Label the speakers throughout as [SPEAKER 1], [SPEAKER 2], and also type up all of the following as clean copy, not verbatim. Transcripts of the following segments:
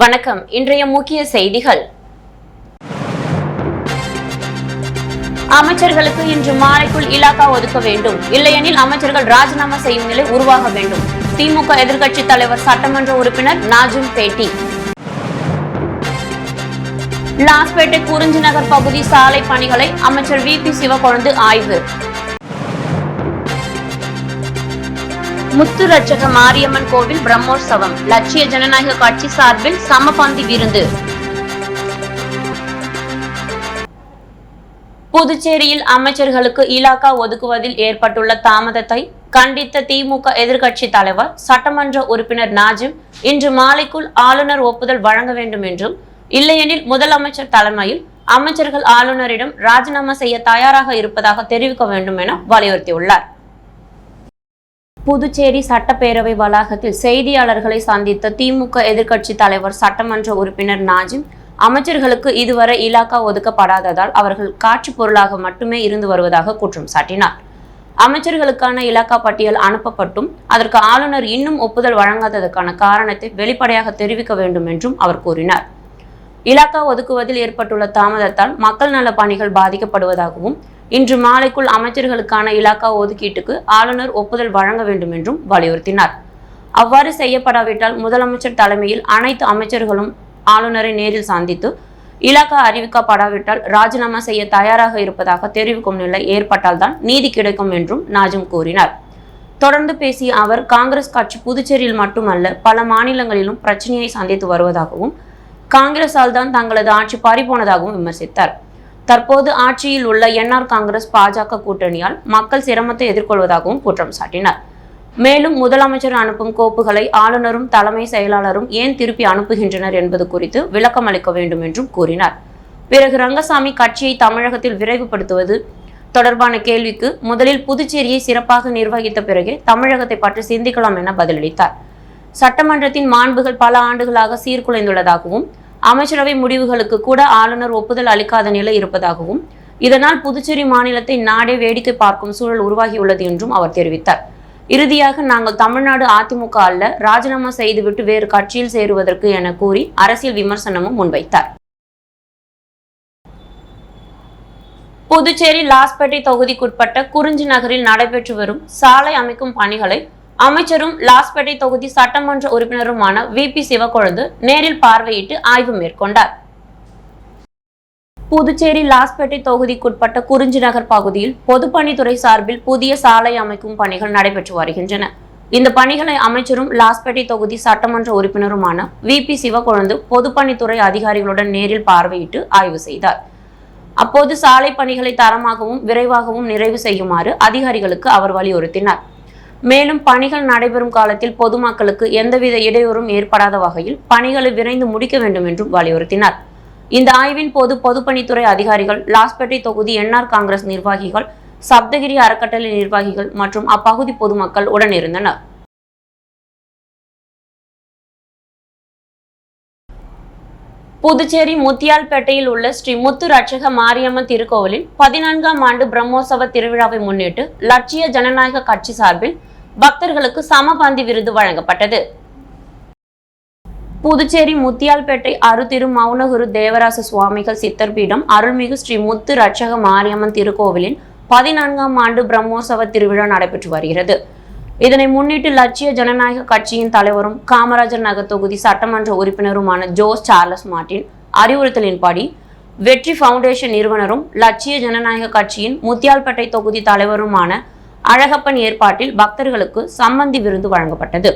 [SPEAKER 1] வணக்கம். இன்றைய முக்கிய செய்திகள். அமைச்சர்களுக்கு இன்று மாலைக்குள் இலாகா ஒதுக்க வேண்டும், இல்லையெனில் அமைச்சர்கள் ராஜினாமா செய்யும் நிலை உருவாக வேண்டும். திமுக எதிர்க்கட்சி தலைவர் சட்டமன்ற உறுப்பினர் நாஜிம் பேட்டி. லாஸ்பேட்டை குறிஞ்சி நகர் பகுதி சாலை பணிகளை அமைச்சர் VP சிவக்கொழுந்து ஆய்வு. முத்துரட்சக மாரியம்மன் கோவில் பிரம்மோற்சவம், லட்சிய ஜனநாயக கட்சி சார்பில் சமபந்தி விருந்து. புதுச்சேரியில் அமைச்சர்களுக்கு இலாகா ஒதுக்குவதில் ஏற்பட்டுள்ள தாமதத்தை கண்டித்த திமுக எதிர்க்கட்சி தலைவர் சட்டமன்ற உறுப்பினர் நாஜிம் இன்று மாலைக்குள் ஆளுநர் ஒப்புதல் வழங்க வேண்டும் என்றும், இல்லையெனில் முதலமைச்சர் தலைமையில் அமைச்சர்கள் ஆளுநரிடம் ராஜினாமா செய்ய தயாராக இருப்பதாக தெரிவிக்க வேண்டும் என வலியுறுத்தியுள்ளார். புதுச்சேரி சட்டப்பேரவை வளாகத்தில் செய்தியாளர்களை சந்தித்த திமுக எதிர்க்கட்சி தலைவர் சட்டமன்ற உறுப்பினர் நாஜிம், அமைச்சர்களுக்கு இதுவரை இலாகா ஒதுக்கப்படாததால் அவர்கள் காட்சி பொருளாக மட்டுமே இருந்து வருவதாக குற்றம் சாட்டினார். அமைச்சர்களுக்கான இலாகா பட்டியல் அனுப்பப்பட்டும் அதற்கு ஆளுநர் இன்னும் ஒப்புதல் வழங்காததற்கான காரணத்தை வெளிப்படையாக தெரிவிக்க வேண்டும் என்றும் அவர் கூறினார். இலாகா ஒதுக்குவதில் ஏற்பட்டுள்ள தாமதத்தால் மக்கள் நல பணிகள் பாதிக்கப்படுவதாகவும், இன்று மாலைக்குள் அமைச்சர்களுக்கான இலாகா ஒதுக்கீட்டுக்கு ஆளுநர் ஒப்புதல் வழங்க வேண்டும் என்றும் வலியுறுத்தினார். அவ்வாறு செய்யப்படாவிட்டால் முதலமைச்சர் தலைமையில் அனைத்து அமைச்சர்களும் ஆளுநரை நேரில் சந்தித்து இலாகா அறிவிக்கப்படாவிட்டால் ராஜினாமா செய்ய தயாராக இருப்பதாக தெரிவிக்கும் நிலை ஏற்பட்டால்தான் நீதி கிடைக்கும் என்றும் நாஜிம் கூறினார். தொடர்ந்து பேசிய அவர், காங்கிரஸ் கட்சி புதுச்சேரியில் மட்டுமல்ல பல மாநிலங்களிலும் பிரச்சனையை சந்தித்து வருவதாகவும், காங்கிரஸால் தான் தங்களது ஆட்சி பறிபோனதாகவும் விமர்சித்தார். தற்போது ஆட்சியில் உள்ள NR காங்கிரஸ் பாஜக கூட்டணியால் மக்கள் சிரமத்தை எதிர்கொள்வதாகவும் குற்றம் சாட்டினார். மேலும் முதலமைச்சர் அனுப்பும் கோப்புகளை ஆளுநரும் தலைமை செயலாளரும் ஏன் திருப்பி அனுப்புகின்றனர் என்பது குறித்து விளக்கம் அளிக்க வேண்டும் என்றும் கூறினார். பிறகு ரங்கசாமி கட்சியை தமிழகத்தில் விரைவுபடுத்துவது தொடர்பான கேள்விக்கு முதலில் புதுச்சேரியை சிறப்பாக நிர்வகித்த பிறகே தமிழகத்தை பற்றி சிந்திக்கலாம் என பதிலளித்தார். சட்டமன்றத்தின் மாண்புகள் பல ஆண்டுகளாக சீர்குலைந்துள்ளதாகவும், அமைச்சரவை முடிவுகளுக்கு கூட ஆளுநர் ஒப்புதல் அளிக்காத நிலை இருப்பதாகவும், இதனால் புதுச்சேரி மாநிலத்தை நாடே வேடிக்கை பார்க்கும் சூழல் உருவாகியுள்ளது என்றும் அவர் தெரிவித்தார். இறுதியாக, நாங்கள் தமிழ்நாடு அதிமுக அல்ல, ராஜினாமா செய்துவிட்டு வேறு கட்சியில் சேருவதற்கு என கூறி அரசியல் விமர்சனமும் முன்வைத்தார். புதுச்சேரி லாஸ்பேட்டை தொகுதிக்குட்பட்ட குறிஞ்சி நகரில் நடைபெற்று வரும் சாலை அமைக்கும் பணிகளை அமைச்சரும் லாஸ்பேட்டை தொகுதி சட்டமன்ற உறுப்பினருமான VP சிவக்கொழுந்து நேரில் பார்வையிட்டு ஆய்வு மேற்கொண்டார். புதுச்சேரி லாஸ்பேட்டை தொகுதிக்குட்பட்ட குறிஞ்சி நகர் பகுதியில் பொதுப்பணித்துறை சார்பில் புதிய சாலை அமைக்கும் பணிகள் நடைபெற்று வருகின்றன. இந்த பணிகளை அமைச்சரும் லாஸ்பேட்டை தொகுதி சட்டமன்ற உறுப்பினருமான VP சிவக்கொழுந்து பொதுப்பணித்துறை அதிகாரிகளுடன் நேரில் பார்வையிட்டு ஆய்வு செய்தார். அப்போது சாலை பணிகளை தரமாகவும் விரைவாகவும் நிறைவு செய்யுமாறு அதிகாரிகளுக்கு அவர் வலியுறுத்தினார். மேலும் பணிகள் நடைபெறும் காலத்தில் பொதுமக்களுக்கு எந்தவித இடையூறும் ஏற்படாத வகையில் பணிகளை விரைந்து முடிக்க வேண்டும் என்றும் வலியுறுத்தினார். இந்த ஆய்வின் போது பொதுப்பணித்துறை அதிகாரிகள், லாஸ்பேட்டை தொகுதி NR காங்கிரஸ் நிர்வாகிகள், சப்தகிரி அறக்கட்டளை நிர்வாகிகள் மற்றும் அப்பகுதி பொதுமக்கள் உடனிருந்தனர். புதுச்சேரி முத்தியால்பேட்டையில் உள்ள ஸ்ரீ முத்துரட்சக மாரியம்மன் திருக்கோவிலில் 14ஆம் ஆண்டு பிரம்மோற்சவ திருவிழாவை முன்னிட்டு லட்சிய ஜனநாயக கட்சி சார்பில் பக்தர்களுக்கு சமபந்தி விருது வழங்கப்பட்டது. புதுச்சேரி முத்தியால்பேட்டை அருத்திரு மௌனகுரு தேவராச சுவாமிகள் சித்தர் பீடம் அருள்மிகு ஸ்ரீ முத்து ரட்சக மாரியம்மன் திருக்கோவிலின் 14ஆம் ஆண்டு பிரம்மோற்சவ திருவிழா நடைபெற்று வருகிறது. இதனை முன்னிட்டு லட்சிய ஜனநாயக கட்சியின் தலைவரும் காமராஜர் நகர் தொகுதி சட்டமன்ற உறுப்பினருமான ஜோஸ் சார்லஸ் மார்டின் அறிவுறுத்தலின்படி வெற்றி பவுண்டேஷன் நிறுவனரும் லட்சிய ஜனநாயக கட்சியின் முத்தியால்பேட்டை தொகுதி தலைவருமான அழகப்பன் ஏற்பாட்டில் பக்தர்களுக்கு சம்மந்தி விருந்து வழங்கப்பட்டது.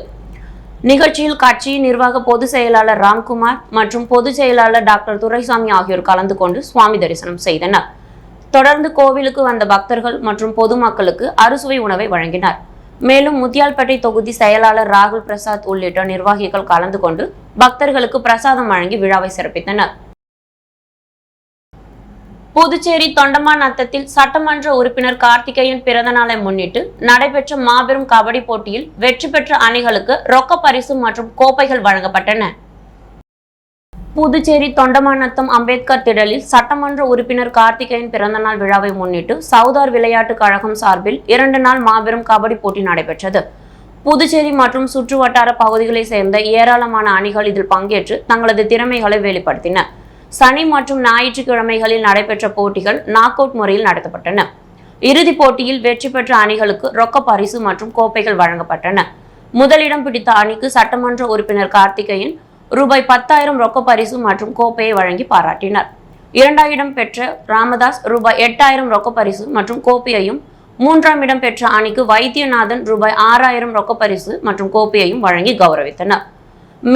[SPEAKER 1] நிகழ்ச்சியில் கட்சியின் நிர்வாக பொதுச் செயலாளர் ராம்குமார் மற்றும் பொதுச் செயலாளர் டாக்டர் துரைசாமி ஆகியோர் கலந்து கொண்டு சுவாமி தரிசனம் செய்தனர். தொடர்ந்து கோவிலுக்கு வந்த பக்தர்கள் மற்றும் பொதுமக்களுக்கு அறுசுவை உணவை வழங்கினர். மேலும் முத்தியால்பேட்டை தொகுதி செயலாளர் ராகுல் பிரசாத் உள்ளிட்ட நிர்வாகிகள் கலந்து கொண்டு பக்தர்களுக்கு பிரசாதம் வழங்கி விழாவை சிறப்பித்தனர். புதுச்சேரி தொண்டமாநத்தத்தில் சட்டமன்ற உறுப்பினர் கார்த்திகேயன் பிறந்த நாளை முன்னிட்டு நடைபெற்ற மாபெரும் கபடி போட்டியில் வெற்றி பெற்ற அணிகளுக்கு ரொக்க பரிசு மற்றும் கோப்பைகள் வழங்கப்பட்டன. புதுச்சேரி தொண்டமாநத்தம் அம்பேத்கர் திடலில் சட்டமன்ற உறுப்பினர் கார்த்திகேயன் பிறந்தநாள் விழாவை முன்னிட்டு சவுதார் விளையாட்டுக் கழகம் சார்பில் 2 நாள் மாபெரும் கபடி போட்டி நடைபெற்றது. புதுச்சேரி மற்றும் சுற்று வட்டார பகுதிகளை சேர்ந்த ஏராளமான அணிகள் இதில் பங்கேற்று தங்களது திறமைகளை வெளிப்படுத்தின. சனி மற்றும் ஞாயிற்றுக்கிழமைகளில் நடைபெற்ற போட்டிகள் நாக் அவுட் முறையில் நடத்தப்பட்டன. இறுதிப் போட்டியில் வெற்றி பெற்ற அணிகளுக்கு ரொக்க பரிசு மற்றும் கோப்பைகள் வழங்கப்பட்டன. முதலிடம் பிடித்த அணிக்கு சட்டமன்ற உறுப்பினர் கார்த்திகேயன் ரூபாய் 10,000 ரொக்க பரிசு மற்றும் கோப்பையை வழங்கி பாராட்டினார். 2ஆம் இடம் பெற்ற ராமதாஸ் ரூபாய் 8,000 ரொக்க பரிசு மற்றும் கோப்பையையும், 3ஆம் இடம் பெற்ற அணிக்கு வைத்தியநாதன் ரூபாய் 6,000 ரொக்க பரிசு மற்றும் கோப்பையையும் வழங்கி கௌரவித்தனர்.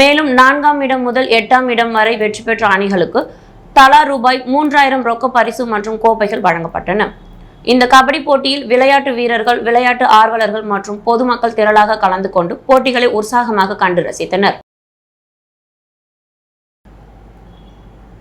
[SPEAKER 1] மேலும் 4ஆம் இடம் முதல் 8ஆம் இடம் வரை வெற்றி பெற்ற அணிகளுக்கு தலா ரூபாய் 3,000 ரொக்க பரிசு மற்றும் கோப்பைகள் வழங்கப்பட்டன. இந்த கபடி போட்டியில் விளையாட்டு வீரர்கள், விளையாட்டு ஆர்வலர்கள் மற்றும் பொதுமக்கள் திரளாக கலந்து கொண்டு போட்டிகளை உற்சாகமாக கண்டு ரசித்தனர்.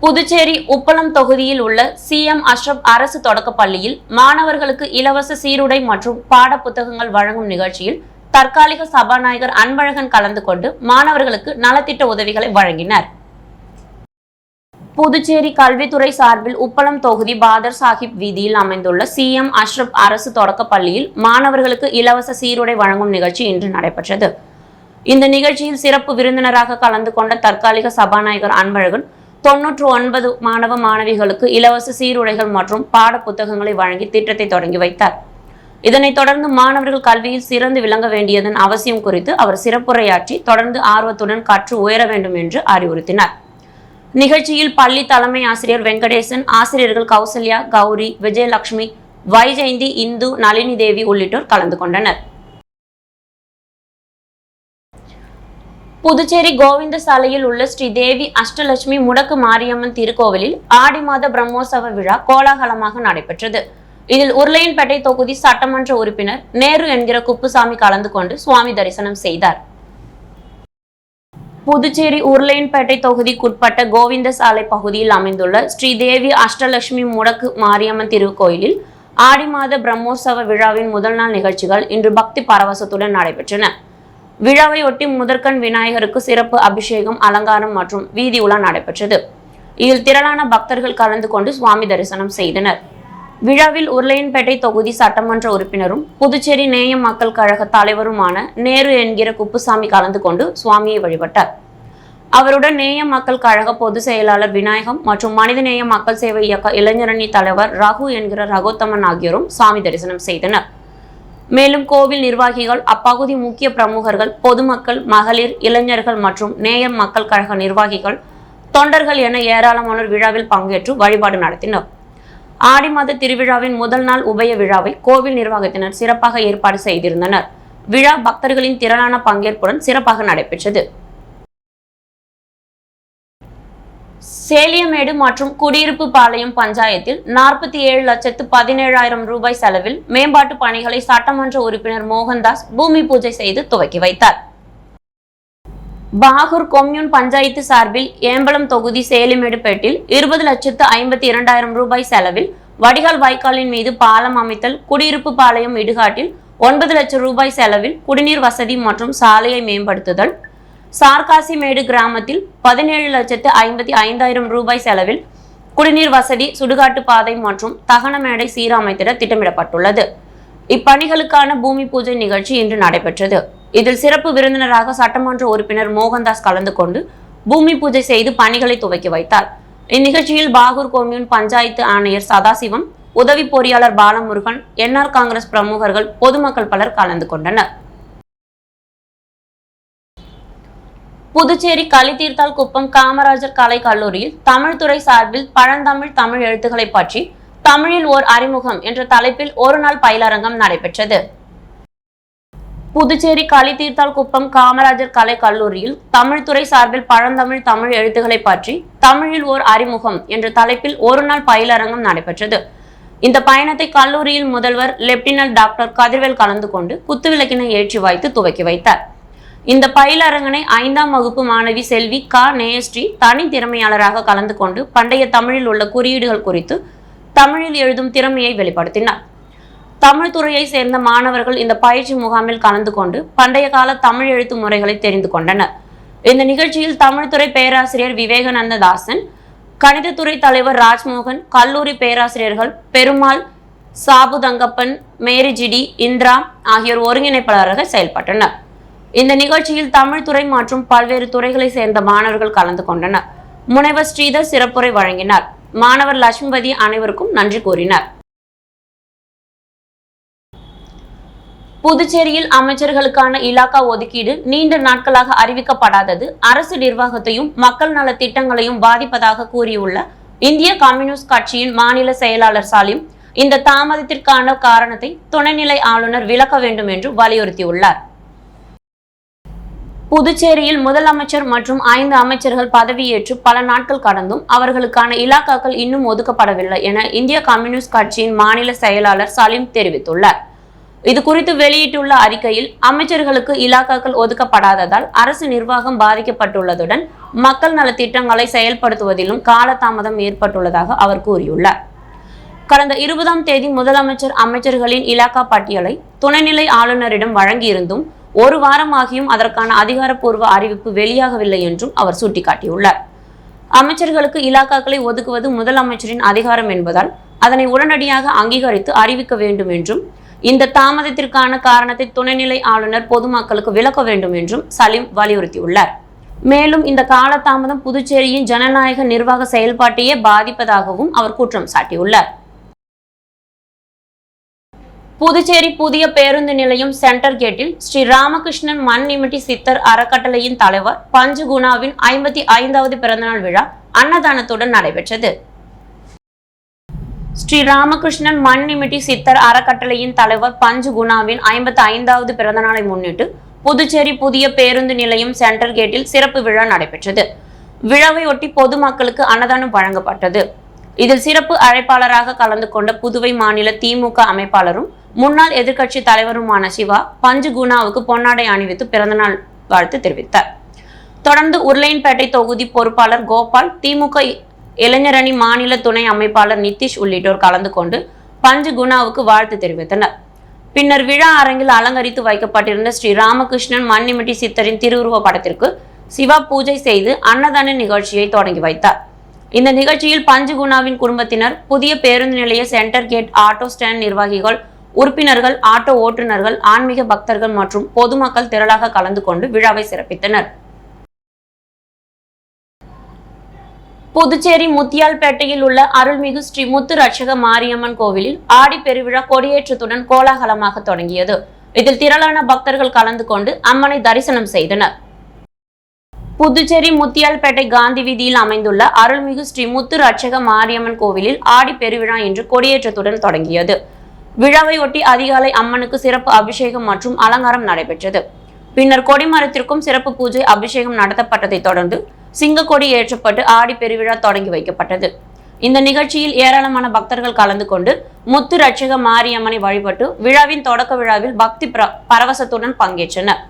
[SPEAKER 1] புதுச்சேரி உப்பளம் தொகுதியில் உள்ள சிஎம் அஷ்ரப் அரசு தொடக்க பள்ளியில் மாணவர்களுக்கு இலவச சீருடை மற்றும் பாட புத்தகங்கள் வழங்கும் நிகழ்ச்சியில் தற்காலிக சபாநாயகர் அன்பழகன் கலந்து கொண்டு மாணவர்களுக்கு நலத்திட்ட உதவிகளை வழங்கினார். புதுச்சேரி கல்வித்துறை சார்பில் உப்பளம் தொகுதி பாதர் சாஹிப் வீதியில் அமைந்துள்ள சிஎம் அஷ்ரப் அரசு தொடக்க பள்ளியில் மாணவர்களுக்கு இலவச சீருடை வழங்கும் நிகழ்ச்சி இன்று நடைபெற்றது. இந்த நிகழ்ச்சியில் சிறப்பு விருந்தினராக கலந்து கொண்ட தற்காலிக சபாநாயகர் அன்பழகன் 99 மாணவ மாணவிகளுக்கு இலவச சீருடைகள் மற்றும் பாட புத்தகங்களை வழங்கி திட்டத்தை தொடங்கி வைத்தார். இதனைத் தொடர்ந்து மாணவர்கள் கல்வியில் சிறந்து விளங்க வேண்டியதன் அவசியம் குறித்து அவர் சிறப்புரையாற்றி தொடர்ந்து ஆர்வத்துடன் கற்று உயர வேண்டும் என்று அறிவுறுத்தினார். நிகழ்ச்சியில் பள்ளி தலைமை ஆசிரியர் வெங்கடேசன், ஆசிரியர்கள் கௌசல்யா, கௌரி, விஜயலட்சுமி, வைஜெயந்தி, இந்து, நளினி தேவி உள்ளிட்டோர் கலந்து கொண்டனர். புதுச்சேரி கோவிந்த சாலையில் உள்ள ஸ்ரீ தேவி அஷ்டலட்சுமி முடக்கு மாரியம்மன் திருக்கோவிலில் ஆடி மாத பிரம்மோற்சவ விழா கோலாகலமாக நடைபெற்றது. இதில் உருளையன்பேட்டை தொகுதி சட்டமன்ற உறுப்பினர் நேரு என்கிற குப்புசாமி கலந்து கொண்டு சுவாமி தரிசனம் செய்தார். புதுச்சேரி உருளையன்பேட்டை தொகுதிக்குட்பட்ட கோவிந்த சாலை பகுதியில் அமைந்துள்ள ஸ்ரீ தேவி அஷ்டலட்சுமி முடக்கு மாரியம்மன் திருக்கோயிலில் ஆடி மாத பிரம்மோற்சவ விழாவின் முதல் நாள் நிகழ்ச்சிகள் இன்று பக்தி பரவசத்துடன் நடைபெற்றன. விழாவையொட்டி முதற்கண் விநாயகருக்கு சிறப்பு அபிஷேகம், அலங்காரம் மற்றும் வீதி உலா நடைபெற்றது. இதில் திரளான பக்தர்கள் கலந்து கொண்டு சுவாமி தரிசனம் செய்தனர். விழாவில் உருளையன்பேட்டை தொகுதி சட்டமன்ற உறுப்பினரும் புதுச்சேரி நேய மக்கள் கழக தலைவருமான நேரு என்கிற குப்புசாமி கலந்து கொண்டு சுவாமியை வழிபட்டார். அவருடன் நேய மக்கள் கழக பொதுச் செயலாளர் விநாயகம் மற்றும் மனிதநேய மக்கள் சேவை இயக்க இளைஞரணி தலைவர் ரகு என்கிற ரகோத்தமன் ஆகியோரும் சுவாமி தரிசனம் செய்தனர். மேலும் கோவில் நிர்வாகிகள், அப்பகுதி முக்கிய பிரமுகர்கள், பொதுமக்கள், மகளிர், இளைஞர்கள் மற்றும் நேய மக்கள் கழக நிர்வாகிகள், தொண்டர்கள் என ஏராளமானோர் விழாவில் பங்கேற்று வழிபாடு நடத்தினர். ஆடி மாத திருவிழாவின் முதல் நாள் உபய விழாவை கோவில் நிர்வாகத்தினர் சிறப்பாக ஏற்பாடு செய்திருந்தனர். விழா பக்தர்களின் திரளான பங்கேற்புடன் சிறப்பாக நடைபெற்றது. சேலியமேடு மற்றும் குடியிருப்பு பாளையம் பஞ்சாயத்தில் 47,17,000 ரூபாய் செலவில் மேம்பாட்டு பணிகளை சட்டமன்ற உறுப்பினர் மோகன்தாஸ் பூமி பூஜை செய்து துவக்கி வைத்தார். பாகூர் கொம்யூன் பஞ்சாயத்து சார்பில் ஏம்பலம் தொகுதி சேலிமேடுபேட்டில் 20,52,000 ரூபாய் செலவில் வடிகால் வாய்க்காலின் மீது பாலம் அமைத்தல், குடியிருப்பு பாளையம் இடுகாட்டில் 9 லட்சம் ரூபாய் செலவில் குடிநீர் வசதி மற்றும் சாலையை மேம்படுத்துதல், சார்காசிமேடு கிராமத்தில் 17,55,000 ரூபாய் செலவில் குடிநீர் வசதி, சுடுகாட்டு பாதை மற்றும் தகன மேடை சீரமைத்திட திட்டமிடப்பட்டுள்ளது. இப்பணிகளுக்கான பூமி பூஜை நிகழ்ச்சி இன்று நடைபெற்றது. இதில் சிறப்பு விருந்தினராக சட்டமன்ற உறுப்பினர் மோகன்தாஸ் கலந்து கொண்டு பூமி பூஜை செய்து பணிகளை துவக்கி வைத்தார். இந்நிகழ்ச்சியில் பாகூர் கொம்யூன் பஞ்சாயத்து ஆணையர் சதாசிவம், உதவி பொறியாளர் பாலமுருகன், என்ஆர் காங்கிரஸ் பிரமுகர்கள், பொதுமக்கள் பலர் கலந்து கொண்டனர். புதுச்சேரி களித்தீர்த்தால் குப்பம் காமராஜர் கலை கல்லூரியில் தமிழ் துறை சார்பில் பழந்தமிழ் தமிழ் எழுத்துக்களை பற்றி தமிழில் ஓர் அறிமுகம் என்ற தலைப்பில் ஒரு நாள் பயிலரங்கம் நடைபெற்றது. புதுச்சேரி களித்தீர்த்தால் குப்பம் காமராஜர் கலை கல்லூரியில் தமிழ் துறை சார்பில் பழந்தமிழ் தமிழ் எழுத்துக்களை பற்றி தமிழில் ஓர் அறிமுகம் என்ற தலைப்பில் ஒரு நாள் பயிலரங்கம் நடைபெற்றது. இந்த பயணத்தை கல்லூரியில் முதல்வர் லெப்டினன்ட் டாக்டர் கதிர்வேல் கலந்து கொண்டு குத்துவிளக்கினை ஏற்றி வைத்து துவக்கி வைத்தார். இந்த பயிலரங்கனை 5ஆம் வகுப்பு மாணவி செல்வி கா நேயஸ்ரீ தனி திறமையாளராக கலந்து கொண்டு பண்டைய தமிழில் உள்ள குறியீடுகள் குறித்து தமிழில் எழுதும் திறமையை வெளிப்படுத்தினார். தமிழ் துறையை சேர்ந்த மாணவர்கள் இந்த பயிற்சி முகாமில் கலந்து கொண்டு பண்டைய கால தமிழ் எழுத்து முறைகளை தெரிந்து கொண்டனர். இந்த நிகழ்ச்சியில் தமிழ்துறை பேராசிரியர் விவேகானந்த தாசன், கணிதத்துறை தலைவர் ராஜ்மோகன், கல்லூரி பேராசிரியர்கள் பெருமாள், சாபுதங்கப்பன், மேரிஜிடி, இந்திரா ஆகியோர் ஒருங்கிணைப்பாளராக செயல்பட்டனர். இந்த நிகழ்ச்சியில் தமிழ் துறை மற்றும் பல்வேறு துறைகளை சேர்ந்த மாணவர்கள் கலந்து கொண்டனர். முனைவர் ஸ்ரீதர் சிறப்புரை வழங்கினார். மாணவர் லட்சுமிபதி அனைவருக்கும் நன்றி கூறினார். புதுச்சேரியில் அமைச்சர்களுக்கான இலாக்கா ஒதுக்கீடு நீண்ட நாட்களாக அறிவிக்கப்படாதது அரசு நிர்வாகத்தையும் மக்கள் நல திட்டங்களையும் பாதிப்பதாக கூறியுள்ள இந்திய கம்யூனிஸ்ட் கட்சியின் மாநில செயலாளர் சாலிம் இந்த தாமதத்திற்கான காரணத்தை துணைநிலை ஆளுநர் விளக்க வேண்டும் என்று வலியுறுத்தியுள்ளார். புதுச்சேரியில் முதலமைச்சர் மற்றும் 5 அமைச்சர்கள் பதவியேற்று பல நாட்கள் கடந்தும் அவர்களுக்கான இலாக்காக்கள் இன்னும் ஒதுக்கப்படவில்லை என இந்திய கம்யூனிஸ்ட் கட்சியின் மாநில செயலாளர் சலீம் தெரிவித்துள்ளார். இது குறித்து வெளியிட்டுள்ள அறிக்கையில் அமைச்சர்களுக்கு இலாக்காக்கள் ஒதுக்கப்படாததால் அரசு நிர்வாகம் பாதிக்கப்பட்டுள்ளதுடன் மக்கள் நல திட்டங்களை செயல்படுத்துவதிலும் காலதாமதம் ஏற்பட்டுள்ளதாக அவர் கூறியுள்ளார். கடந்த 20ஆம் தேதி முதலமைச்சர் அமைச்சர்களின் இலாக்கா பட்டியலை துணைநிலை ஆளுநரிடம் வழங்கியிருந்தும் ஒரு வாரமாகியும் அதற்கான அதிகாரப்பூர்வ அறிவிப்பு வெளியாகவில்லை என்றும் அவர் சுட்டிக்காட்டியுள்ளார். அமைச்சர்களுக்கு இலாக்காக்களை ஒதுக்குவது முதலமைச்சரின் அதிகாரம் என்பதால் அதனை உடனடியாக அங்கீகரித்து அறிவிக்க வேண்டும் என்றும் இந்த தாமதத்திற்கான காரணத்தை துணைநிலை ஆளுநர் பொதுமக்களுக்கு விளக்க வேண்டும் என்றும் சலீம் வலியுறுத்தியுள்ளார். மேலும் இந்த காலதாமதம் புதுச்சேரியின் ஜனநாயக நிர்வாக செயல்பாட்டையே பாதிப்பதாகவும் அவர் குற்றம் சாட்டியுள்ளார். புதுச்சேரி புதிய பேருந்து நிலையம் சென்டர் கேட்டில் ஸ்ரீ ராமகிருஷ்ணன் மண் நிமிட்டி சித்தர் அறக்கட்டளையின் தலைவர் பஞ்சு குணாவின் 55வது பிறந்தநாள் விழா அன்னதானத்துடன் நடைபெற்றது. ஸ்ரீ ராமகிருஷ்ணன் மண் நிமிட்டி சித்தர் அறக்கட்டளையின் தலைவர் பஞ்சு குணாவின் 55வது பிறந்தநாளை முன்னிட்டு புதுச்சேரி புதிய பேருந்து நிலையம் சென்டர் கேட்டில் சிறப்பு விழா நடைபெற்றது. விழாவை ஒட்டி பொதுமக்களுக்கு அன்னதானம் வழங்கப்பட்டது. இதில் சிறப்பு அழைப்பாளராக கலந்து கொண்ட புதுவை மாநில திமுக அமைப்பாளரும் முன்னாள் எதிர்க்கட்சி தலைவருமான சிவா பஞ்சு குணாவுக்கு பொன்னாடை அணிவித்து பிறந்தநாள் வாழ்த்து தெரிவித்தார். தொடர்ந்து உருளையன்பேட்டை தொகுதி பொறுப்பாளர் கோபால், திமுக இளைஞரணி மாநில துணை அமைப்பாளர் நிதிஷ் உள்ளிட்டோர் கலந்து கொண்டு பஞ்சு குணாவுக்கு வாழ்த்து தெரிவித்தனர். பின்னர் விழா அரங்கில் அலங்கரித்து வைக்கப்பட்டிருந்த ஸ்ரீ ராமகிருஷ்ணன் மண்ணிமிட்டி சித்தரின் திருவுருவ படத்திற்கு சிவா பூஜை செய்து அன்னதான நிகழ்ச்சியை தொடங்கி வைத்தார். இந்த நிகழ்ச்சியில் பஞ்சு குணாவின் குடும்பத்தினர், புதிய பேருந்து நிலைய சென்டர் கேட் ஆட்டோ ஸ்டாண்ட் நிர்வாகிகள், உறுப்பினர்கள், ஆட்டோ ஓட்டுநர்கள், ஆன்மீக பக்தர்கள் மற்றும் பொதுமக்கள் திரளாக கலந்து கொண்டு விழாவை சிறப்பித்தனர். புதுச்சேரி முத்தியால்பேட்டையில் உள்ள அருள்மிகு ஸ்ரீ முத்து ரட்சக மாரியம்மன் கோவிலில் ஆடி பெருவிழா கொடியேற்றத்துடன் கோலாகலமாக தொடங்கியது. இதில் திரளான பக்தர்கள் கலந்து கொண்டு அம்மனை தரிசனம் செய்தனர். புதுச்சேரி முத்தியால்பேட்டை காந்தி வீதியில் அமைந்துள்ள அருள்மிகு ஸ்ரீ முத்து ரட்சக மாரியம்மன் கோவிலில் ஆடி பெருவிழா இன்று கொடியேற்றத்துடன் தொடங்கியது. விழாவை ஒட்டி அதிகாலை அம்மனுக்கு சிறப்பு அபிஷேகம் மற்றும் அலங்காரம் நடைபெற்றது. பின்னர் கொடிமரத்திற்கும் சிறப்பு பூஜை அபிஷேகம் நடத்தப்பட்டதை தொடர்ந்து சிங்கக்கொடி ஏற்றப்பட்டு ஆடி பெருவிழா தொடங்கி வைக்கப்பட்டது. இந்த நிகழ்ச்சியில் ஏராளமான பக்தர்கள் கலந்து கொண்டு முத்து ரட்சக மாரியம்மனை வழிபட்டு விழாவின் தொடக்க விழாவில் பக்தி பரவசத்துடன் பங்கேற்றனர்.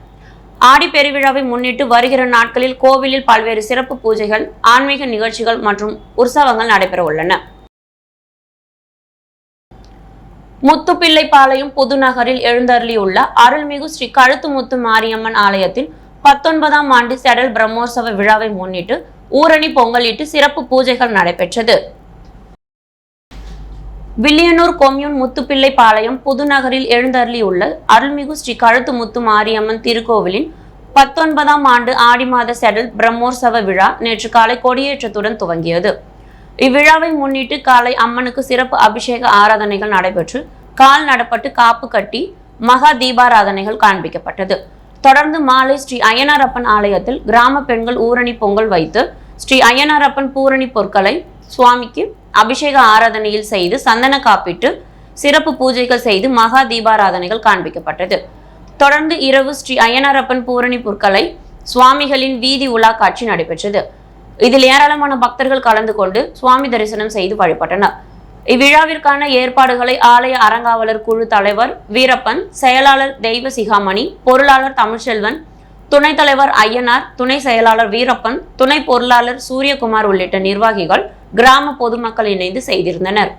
[SPEAKER 1] ஆடி பெருவிழாவை முன்னிட்டு வருகிற நாட்களில் கோவிலில் பல்வேறு சிறப்பு பூஜைகள், ஆன்மீக நிகழ்ச்சிகள் மற்றும் உற்சவங்கள் நடைபெற உள்ளன. முத்துப்பிள்ளைப்பாளையம் புதுநகரில் எழுந்தருளியுள்ள அருள்மிகு ஸ்ரீ கழுத்துமுத்து மாரியம்மன் ஆலயத்தில் 19ஆம் ஆண்டு செடல் பிரம்மோற்சவ விழாவை முன்னிட்டு ஊரணி பொங்கலிட்டு சிறப்பு பூஜைகள் நடைபெற்றது. வில்லியனூர் கொம்யூன் முத்துப்பிள்ளைப்பாளையம் புதுநகரில் எழுந்தருளியுள்ள அருள்மிகு ஸ்ரீ கழுத்துமுத்து மாரியம்மன் திருக்கோவிலின் 19ஆம் ஆண்டு ஆடி மாத செடல் பிரம்மோற்சவ விழா நேற்று காலை கொடியேற்றத்துடன் துவங்கியது. இவ்விழாவை முன்னிட்டு காலை அம்மனுக்கு சிறப்பு அபிஷேக ஆராதனைகள் நடைபெற்று கால் நடப்பட்டு காப்பு கட்டி மகா தீபாராதனைகள் காண்பிக்கப்பட்டது. தொடர்ந்து மாலை ஸ்ரீ அய்யனாரப்பன் ஆலயத்தில் கிராம பெண்கள் ஊரணி பொங்கல் வைத்து ஸ்ரீ அய்யனாரப்பன் பூரணி பொருட்களை சுவாமிக்கு அபிஷேக ஆராதனையில் செய்து சந்தன காப்பிட்டு சிறப்பு பூஜைகள் செய்து மகா தீபாராதனைகள் காண்பிக்கப்பட்டது. தொடர்ந்து இரவு ஸ்ரீ அய்யனாரப்பன் பூரணி பொருட்களை சுவாமிகளின் வீதி உலா காட்சி நடைபெற்றது. இதில் ஏராளமான பக்தர்கள் கலந்து கொண்டு சுவாமி தரிசனம் செய்து வழிபட்டனர். இவ்விழாவிற்கான ஏற்பாடுகளை ஆலய அறங்காவலர் குழு தலைவர் வீரப்பன், செயலாளர் தெய்வ சிகாமணி, பொருளாளர் தமிழ்ச்செல்வன், துணைத் தலைவர் ஐயனார், துணை செயலாளர் வீரப்பன், துணை பொருளாளர் சூரியகுமார் உள்ளிட்ட நிர்வாகிகள், கிராம பொதுமக்கள் இணைந்து செய்திருந்தனர்.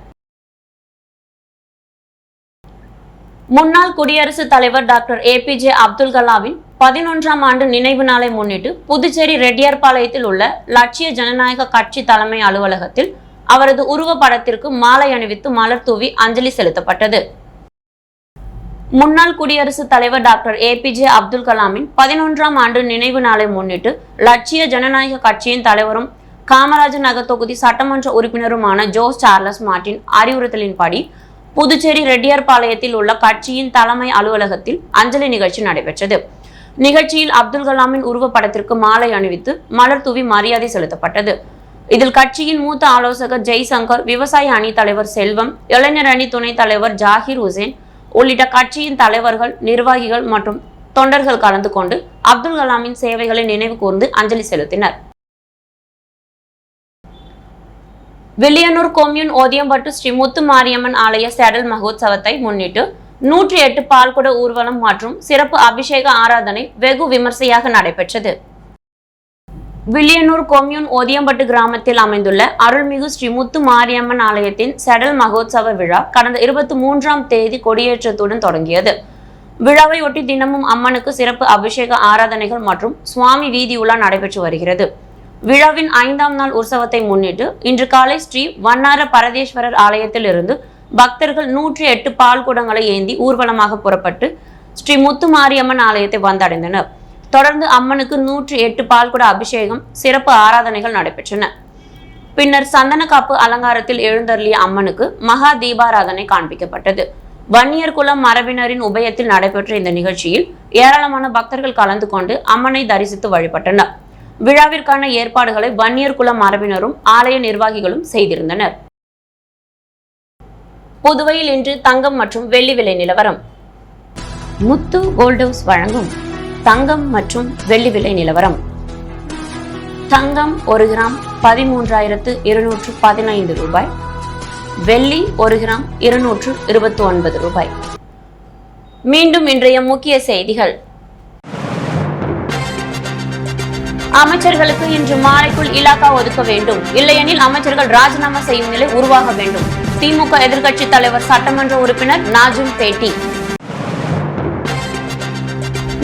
[SPEAKER 1] முன்னாள் குடியரசுத் தலைவர் டாக்டர் APJ அப்துல் கலாமின் 11ஆம் ஆண்டு நினைவு நாளை முன்னிட்டு புதுச்சேரி ரெட்டியார்பாளையத்தில் உள்ள லட்சிய ஜனநாயக கட்சி தலைமை அலுவலகத்தில் அவரது உருவ படத்திற்கு மாலை அணிவித்து மலர் தூவி அஞ்சலி செலுத்தப்பட்டது. முன்னாள் குடியரசுத் தலைவர் டாக்டர் ஏபிஜே அப்துல் கலாமின் 11ஆம் ஆண்டு நினைவு நாளை முன்னிட்டு லட்சிய ஜனநாயக கட்சியின் தலைவரும் காமராஜர் நகர் தொகுதி சட்டமன்ற உறுப்பினருமான ஜோஸ் சார்லஸ் மார்டின் அறிவுறுத்தலின்படி புதுச்சேரி ரெட்டியார்பாளையத்தில் உள்ள கட்சியின் தலைமை அலுவலகத்தில் அஞ்சலி நிகழ்ச்சி நடைபெற்றது. நிகழ்ச்சியில் அப்துல் கலாமின் உருவப்படத்திற்கு மாலை அணிவித்து மலர் தூவி மரியாதை செலுத்தப்பட்டது. இதில் கட்சியின் மூத்த ஆலோசகர் ஜெய்சங்கர், விவசாய அணி தலைவர் செல்வம், இளைஞர் அணி துணைத் தலைவர் ஜாகிர் உசேன் உள்ளிட்ட கட்சியின் தலைவர்கள், நிர்வாகிகள் மற்றும் தொண்டர்கள் கலந்து கொண்டு அப்துல் கலாமின் சேவைகளை நினைவு கூர்ந்து அஞ்சலி செலுத்தினர். வில்லியனூர் கொம்யூன் ஓதியம்பட்டு ஸ்ரீ முத்து மாரியம்மன் ஆலய சேடல் மகோத்சவத்தை முன்னிட்டு 108 பால்குட ஊர்வலம் மற்றும் சிறப்பு அபிஷேக ஆராதனை வெகு விமர்சையாக நடைபெற்றது. வில்லியனூர் கொம்யூன் ஓதியம்பட்டு கிராமத்தில் அமைந்துள்ள அருள்மிகு ஸ்ரீ முத்து மாரியம்மன் ஆலயத்தின் செடல் மகோத்சவ விழா கடந்த 23ஆம் தேதி கொடியேற்றத்துடன் தொடங்கியது. விழாவை ஒட்டி தினமும் அம்மனுக்கு சிறப்பு அபிஷேக ஆராதனைகள் மற்றும் சுவாமி வீதி உலா நடைபெற்று வருகிறது. விழாவின் 5ஆம் நாள் உற்சவத்தை முன்னிட்டு இன்று காலை ஸ்ரீ வண்ணார பரதேஸ்வரர் ஆலயத்தில் இருந்து பக்தர்கள் 108 பால் குடங்களை ஏந்தி ஊர்வலமாக புறப்பட்டு ஸ்ரீ முத்து மாரியம்மன் ஆலயத்தை வந்தடைந்தனர். தொடர்ந்து அம்மனுக்கு 108 பால்குட அபிஷேகம், சிறப்பு ஆராதனைகள் நடைபெற்றன. பின்னர் சந்தன காப்பு அலங்காரத்தில் எழுந்தருளிய அம்மனுக்கு மகா தீபாராதனை காண்பிக்கப்பட்டது. வன்னியர் குலம் மரபினரின் உபயத்தில் நடைபெற்ற இந்த நிகழ்ச்சியில் ஏராளமான பக்தர்கள் கலந்து கொண்டு அம்மனை தரிசித்து வழிபட்டனர். விழாவிற்கான ஏற்பாடுகளை வன்னியர் குலம் மரபினரும் ஆலய நிர்வாகிகளும் செய்திருந்தனர். புதுவையில் இன்று தங்கம் மற்றும் வெள்ளி விலை நிலவரம். முத்து கோல்ட் ஹவுஸ் வழங்கும் தங்கம் மற்றும் வெள்ளி விலை நிலவரம். தங்கம் 1 கிராம் 13,215 ரூபாய், வெள்ளி 1 கிராம் 229 ரூபாய். மீண்டும் இன்றைய முக்கிய செய்திகள். அமைச்சர்களுக்கு இன்று மாலைக்குள் இலாகா ஒதுக்க வேண்டும், இல்லையெனில் அமைச்சர்கள் ராஜினாமா செய்யும் நிலை உருவாக வேண்டும். திமுக எதிர்க்கட்சி தலைவர் சட்டமன்ற உறுப்பினர் நாஜிம் பேட்டி.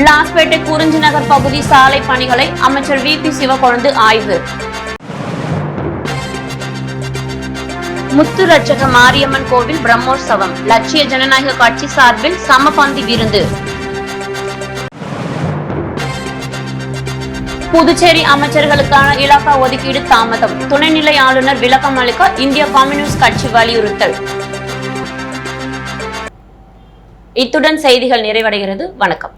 [SPEAKER 1] லாஸ்பேட்டை குறிஞ்சி நகர் பகுதி சாலை பணிகளை அமைச்சர் VP சிவக்கொழுந்து ஆய்வு. முத்துரட்சக மாரியம்மன் கோவில் பிரம்மோற்சவம், லட்சிய ஜனநாயக கட்சி சார்பில் சமபந்தி விருந்து. புதுச்சேரி அமைச்சர்களுக்கான இலாகா ஒதுக்கீடு தாமதம், துணைநிலை ஆளுநர் விளக்கம் அளிக்க இந்திய கம்யூனிஸ்ட் கட்சி வலியுறுத்தல். இத்துடன் செய்திகள் நிறைவடைகிறது. வணக்கம்.